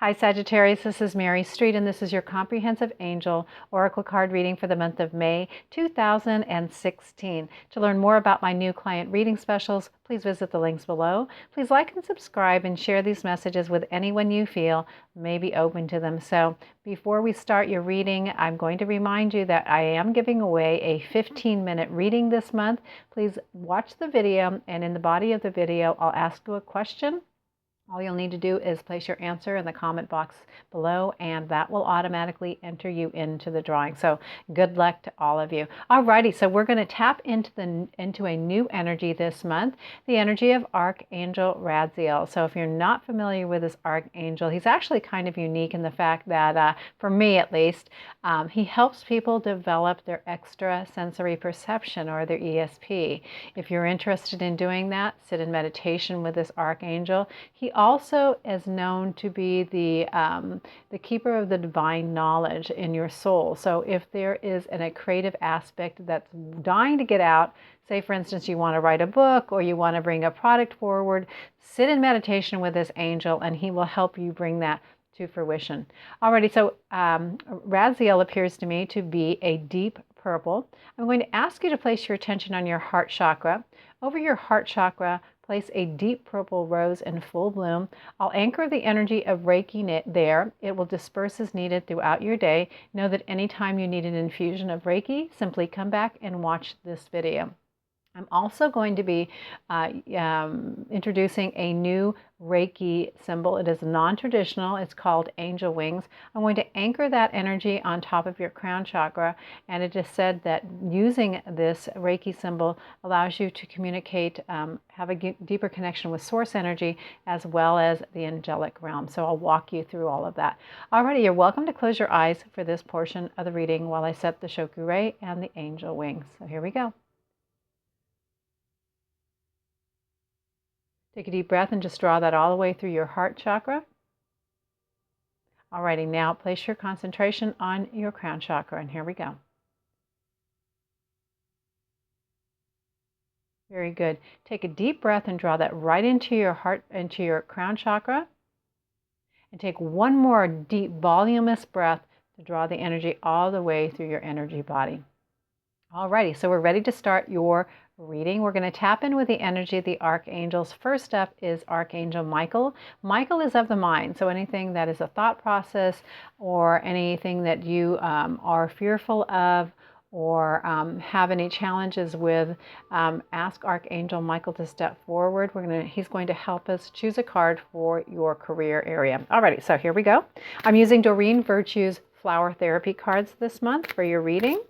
Hi Sagittarius, this is Mary Street and this is your comprehensive angel oracle card reading for the month of May 2016. To learn more about my new client reading specials, please visit the links below. Please like and subscribe and share these messages with anyone you feel may be open to them. So before we start your reading, I'm going to remind you that I am giving away a 15-minute reading this month. Please watch the video, and in the body of the video, I'll ask you a question. All you'll need to do is place your answer in the comment box below, and that will automatically enter you into the drawing. So good luck to all of you. Alrighty, so we're going to tap into a new energy this month, the energy of Archangel Radziel. So if you're not familiar with this Archangel, he's actually kind of unique in the fact that, for me at least, he helps people develop their extrasensory perception, or their ESP. If you're interested in doing that, sit in meditation with this Archangel. He also is known to be the keeper of the divine knowledge in your soul. So if there is a creative aspect that's dying to get out, say for instance you want to write a book or you want to bring a product forward, sit in meditation with this angel and he will help you bring that to fruition. Alrighty, so Raziel appears to me to be a deep purple. I'm going to ask you to place your attention on your heart chakra. Over your heart chakra, place a deep purple rose in full bloom. I'll anchor the energy of Reiki there. It will disperse as needed throughout your day. Know that anytime you need an infusion of Reiki, simply come back and watch this video. I'm also going to be introducing a new Reiki symbol. It is non-traditional. It's called angel wings. I'm going to anchor that energy on top of your crown chakra, and it is said that using this Reiki symbol allows you to communicate, have a deeper connection with source energy as well as the angelic realm. So I'll walk you through all of that. Alrighty, you're welcome to close your eyes for this portion of the reading while I set the Shoku-rei and the angel wings. So here we go. Take a deep breath and just draw that all the way through your heart chakra. Alrighty, now place your concentration on your crown chakra, and here we go. Very good. Take a deep breath and draw that right into your heart, into your crown chakra. And take one more deep, voluminous breath to draw the energy all the way through your energy body. Alrighty, so we're ready to start your reading. We're going to tap in with the energy of the archangels. First up is Archangel Michael. Michael is of the mind, so anything that is a thought process or anything that you are fearful of or have any challenges with, ask Archangel Michael to step forward. He's going to help us choose a card for your career area. Alrighty, so here we go. I'm using Doreen Virtue's Flower Therapy cards this month for your reading.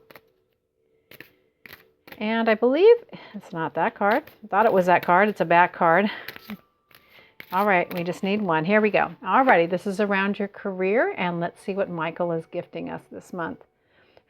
And I believe it's not that card. I thought it was that card. It's a back card. All right, we just need one. Here we go. All righty, this is around your career, and let's see what Michael is gifting us this month.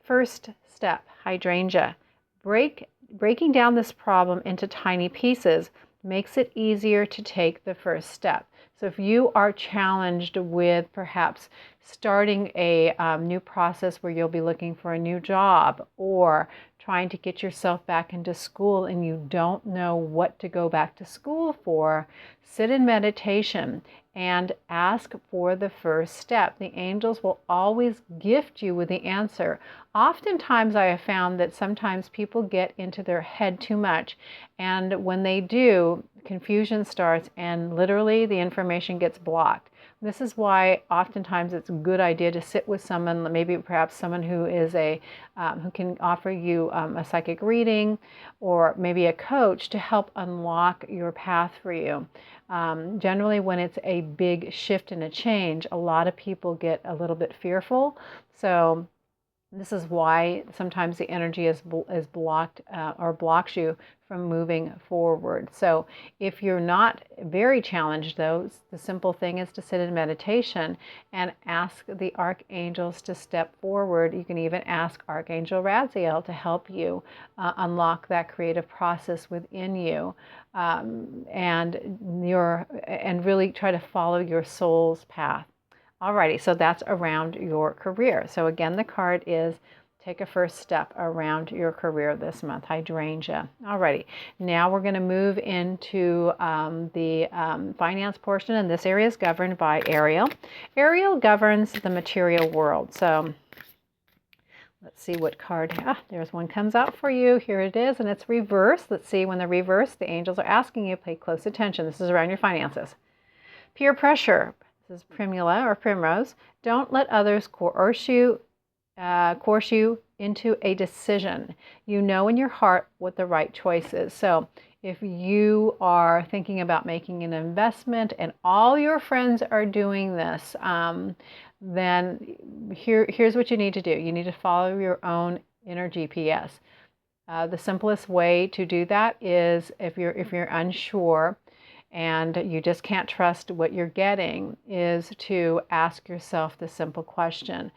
First step, hydrangea. Breaking down this problem into tiny pieces makes it easier to take the first step. So if you are challenged with perhaps starting a new process where you'll be looking for a new job or trying to get yourself back into school and you don't know what to go back to school for, sit in meditation and ask for the first step. The angels will always gift you with the answer. Oftentimes I have found that sometimes people get into their head too much, and when they do, confusion starts and literally the information gets blocked. This is why oftentimes it's a good idea to sit with someone, maybe perhaps someone who is who can offer you a psychic reading, or maybe a coach to help unlock your path for you. Generally, when it's a big shift and a change, a lot of people get a little bit fearful. So this is why sometimes the energy is blocked or blocks you from moving forward. So if you're not very challenged, though, the simple thing is to sit in meditation and ask the archangels to step forward. You can even ask Archangel Radziel to help you unlock that creative process within you, and really try to follow your soul's path. Alrighty, so that's around your career. So again, the card is take a first step around your career this month. Hydrangea. Alrighty, now we're going to move into the finance portion, and this area is governed by Ariel. Ariel governs the material world. So let's see what card. There's one comes out for you. Here it is, and it's reversed. Let's see when the reverse, the angels are asking you, pay close attention. This is around your finances. Peer pressure. This is Primula or Primrose. Don't let others coerce you into a decision. You know in your heart what the right choice is. So if you are thinking about making an investment and all your friends are doing this, then here's what you need to do. You need to follow your own inner GPS. The simplest way to do that is if you're unsure and you just can't trust what you're getting, is to ask yourself the simple question.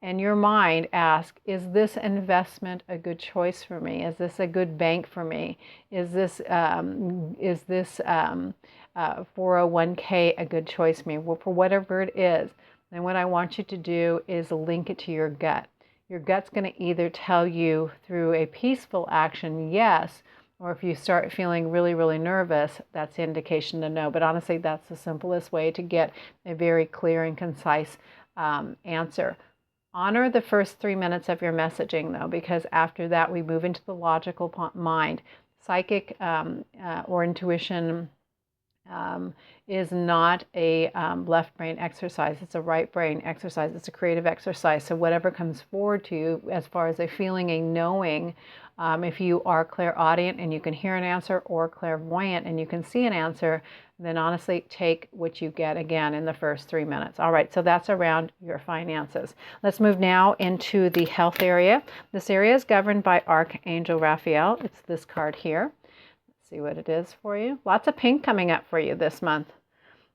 In your mind, ask, is this investment a good choice for me? Is this a good bank for me? Is this 401k a good choice for me? Well, for whatever it is, then what I want you to do is link it to your gut. Your gut's going to either tell you through a peaceful action, yes, or if you start feeling really, really nervous, that's the indication to no. But honestly, that's the simplest way to get a very clear and concise answer. Honor the first 3 minutes of your messaging, though, because after that we move into the logical mind. Psychic or intuition is not a left brain exercise. It's a right brain exercise. It's a creative exercise. So whatever comes forward to you as far as a feeling, a knowing, if you are clairaudient and you can hear an answer, or clairvoyant and you can see an answer, then honestly take what you get again in the first 3 minutes. All right, so that's around your finances. Let's move now into the health area. This area is governed by Archangel Radziel. It's this card here. Let's see what it is for you. Lots of pink coming up for you this month.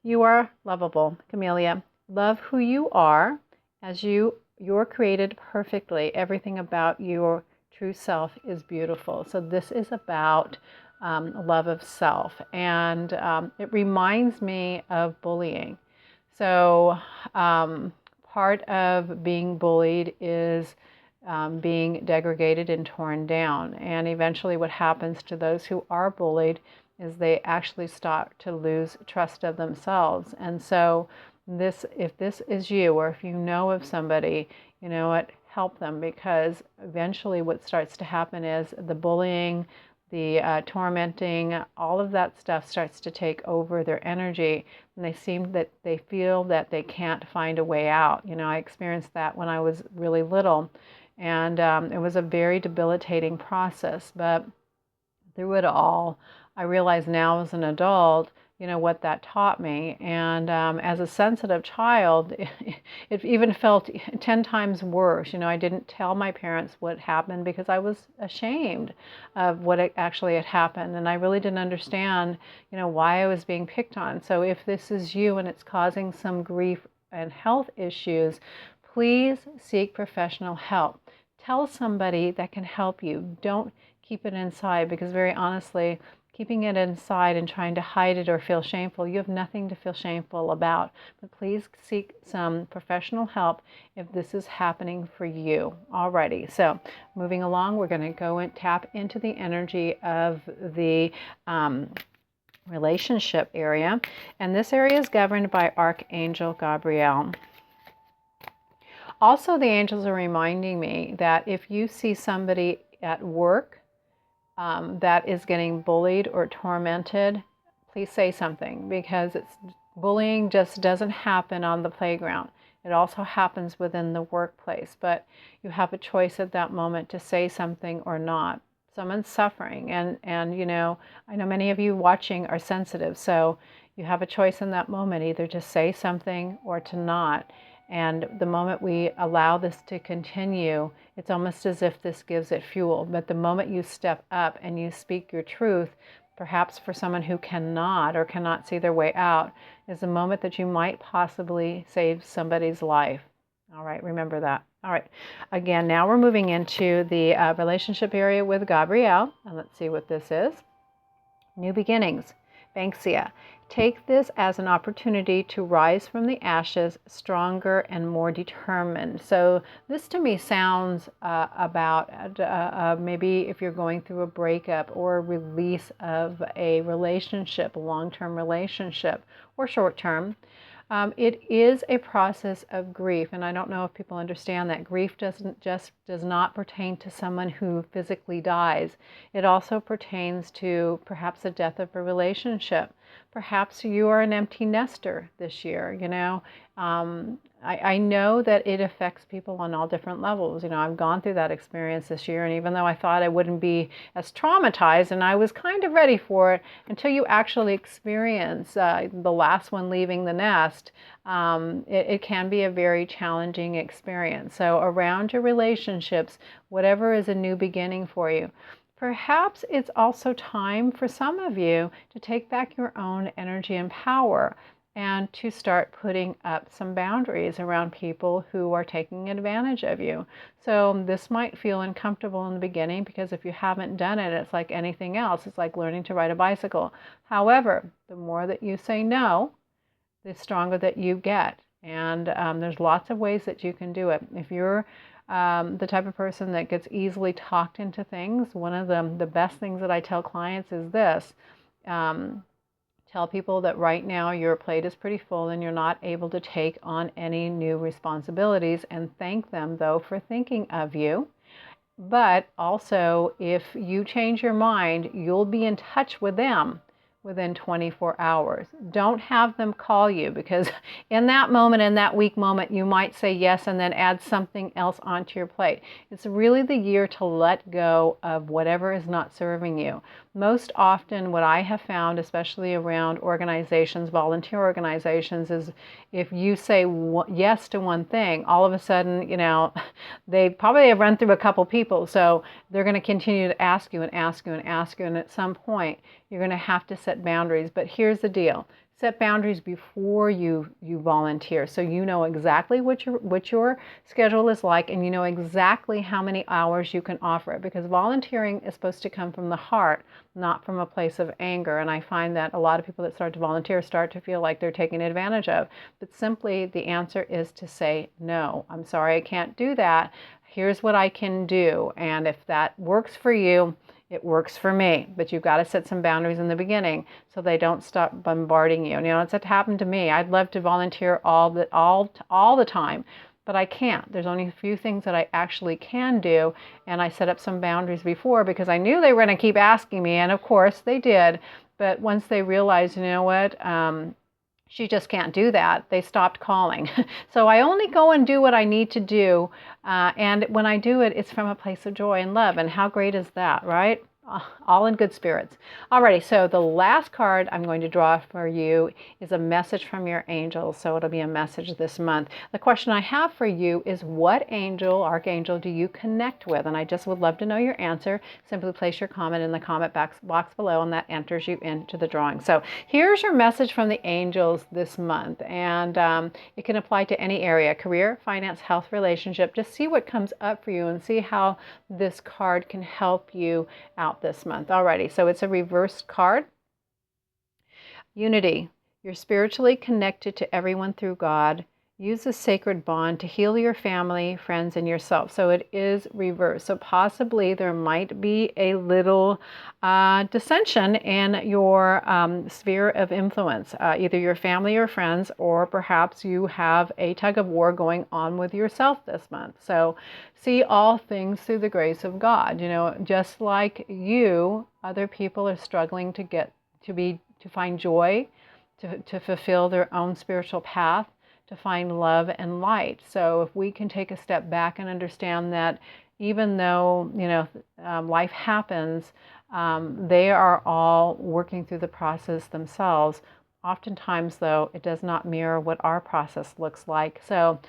You are lovable, Camellia. Love who you are, as you're created perfectly. Everything about your true self is beautiful. So this is about love of self, and it reminds me of bullying. So part of being bullied is being degraded and torn down, and eventually what happens to those who are bullied is they actually start to lose trust of themselves. And so if this is you, or if you know of somebody, you know what, help them, because eventually what starts to happen is the bullying, the tormenting, all of that stuff starts to take over their energy, and they feel that they can't find a way out. You know, I experienced that when I was really little, and it was a very debilitating process. But through it all, I realize now as an adult, you know, what that taught me. And as a sensitive child, it even felt 10 times worse. You know, I didn't tell my parents what happened because I was ashamed of what actually had happened. And I really didn't understand, you know, why I was being picked on. So if this is you and it's causing some grief and health issues, please seek professional help. Tell somebody that can help you. Don't keep it inside, because very honestly, keeping it inside and trying to hide it or feel shameful, you have nothing to feel shameful about. But please seek some professional help if this is happening for you. Alrighty, so moving along, we're going to go and tap into the energy of the relationship area. And this area is governed by Archangel Gabriel. Also, the angels are reminding me that if you see somebody at work that is getting bullied or tormented, please say something, because bullying just doesn't happen on the playground. It also happens within the workplace, but you have a choice at that moment to say something or not. Someone's suffering, and you know, I know many of you watching are sensitive, so you have a choice in that moment, either to say something or to not. And the moment we allow this to continue, it's almost as if this gives it fuel. But the moment you step up and you speak your truth, perhaps for someone who cannot see their way out, is a moment that you might possibly save somebody's life. All right, remember that. All right, again, now we're moving into the relationship area with Gabriel. And let's see what this is. New beginnings. Banksia. take this as an opportunity to rise from the ashes stronger and more determined. So this to me sounds about maybe if you're going through a breakup or a release of a relationship, a long-term relationship or short-term. It is a process of grief, and I don't know if people understand that grief does not pertain to someone who physically dies. It also pertains to perhaps the death of a relationship. Perhaps you are an empty nester this year. I know that it affects people on all different levels. I've gone through that experience this year, and even though I thought I wouldn't be as traumatized, and I was kind of ready for it, until you actually experience the last one leaving the nest, it can be a very challenging experience. So around your relationships, whatever is a new beginning for you, perhaps it's also time for some of you to take back your own energy and power and to start putting up some boundaries around people who are taking advantage of you. So this might feel uncomfortable in the beginning because if you haven't done it, it's like anything else. It's like learning to ride a bicycle. However, the more that you say no, the stronger that you get. And there's lots of ways that you can do it. If you're the type of person that gets easily talked into things, one of the best things that I tell clients is this. Tell people that right now your plate is pretty full and you're not able to take on any new responsibilities, and thank them though for thinking of you. But also, if you change your mind, you'll be in touch with them within 24 hours. Don't have them call you, because in that moment, in that weak moment, you might say yes and then add something else onto your plate. It's really the year to let go of whatever is not serving you. Most often what I have found, especially around organizations, volunteer organizations, is if you say yes to one thing, all of a sudden, they probably have run through a couple people, so they're going to continue to ask you and ask you and ask you, and at some point you're going to have to set boundaries. But here's the deal. Set boundaries before you volunteer, so you know exactly what your schedule is like, and you know exactly how many hours you can offer it, because volunteering is supposed to come from the heart, not from a place of anger. And I find that a lot of people that start to volunteer start to feel like they're taken advantage of. But simply the answer is to say, no, I'm sorry, I can't do that. Here's what I can do. And if that works for you, it works for me. But you've got to set some boundaries in the beginning so they don't stop bombarding you. It's happened to me. I'd love to volunteer all the time, but I can't. There's only a few things that I actually can do, and I set up some boundaries before because I knew they were going to keep asking me, and of course they did. But once they realized, she just can't do that, they stopped calling. So I only go and do what I need to do, and when I do it, it's from a place of joy and love. And how great is that, right? All in good spirits. Alrighty, so the last card I'm going to draw for you is a message from your angels. So it'll be a message this month. The question I have for you is, what angel, archangel, do you connect with? And I just would love to know your answer. Simply place your comment in the comment box below, and that enters you into the drawing. So here's your message from the angels this month. And it can apply to any area: career, finance, health, relationship. Just see what comes up for you and see how this card can help you out this month. Alrighty, so it's a reversed card. Unity. You're spiritually connected to everyone through God. Use a sacred bond to heal your family, friends, and yourself. So it is reversed. So possibly there might be a little dissension in your sphere of influence, either your family or friends, or perhaps you have a tug of war going on with yourself this month. So see all things through the grace of God. Just like you, other people are struggling to find joy, to fulfill their own spiritual path, to find love and light. So if we can take a step back and understand that even though life happens, they are all working through the process themselves. Oftentimes, though, it does not mirror what our process looks like. So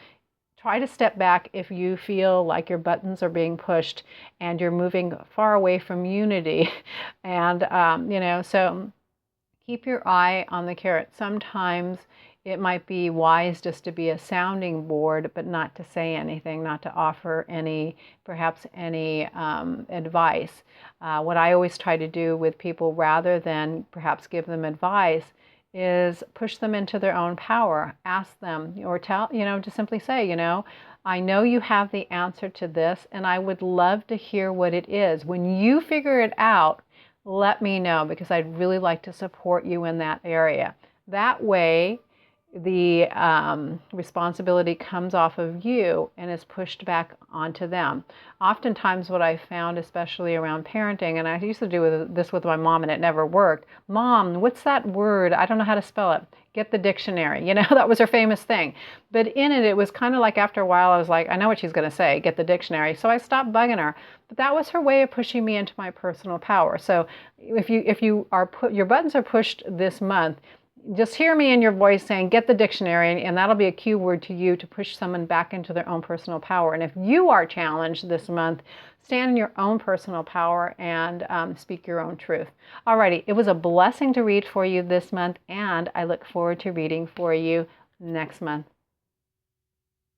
try to step back if you feel like your buttons are being pushed and you're moving far away from unity. And so keep your eye on the carrot. Sometimes it might be wise just to be a sounding board, but not to say anything, not to offer perhaps any advice. What I always try to do with people, rather than perhaps give them advice, is push them into their own power. Ask them, or tell, just simply say, I know you have the answer to this, and I would love to hear what it is. When you figure it out, let me know, because I'd really like to support you in that area. That way, the responsibility comes off of you and is pushed back onto them. Oftentimes what I found, especially around parenting, and I used to do this with my mom and it never worked. Mom, what's that word? I don't know how to spell it. Get the dictionary. That was her famous thing. But in it, it was kind of like after a while, I was like, I know what she's going to say, get the dictionary. So I stopped bugging her. But that was her way of pushing me into my personal power. So if your buttons are pushed this month, just hear me in your voice saying, get the dictionary, and that'll be a cue word to you to push someone back into their own personal power. And if you are challenged this month, stand in your own personal power and speak your own truth. Alrighty, it was a blessing to read for you this month, and I look forward to reading for you next month.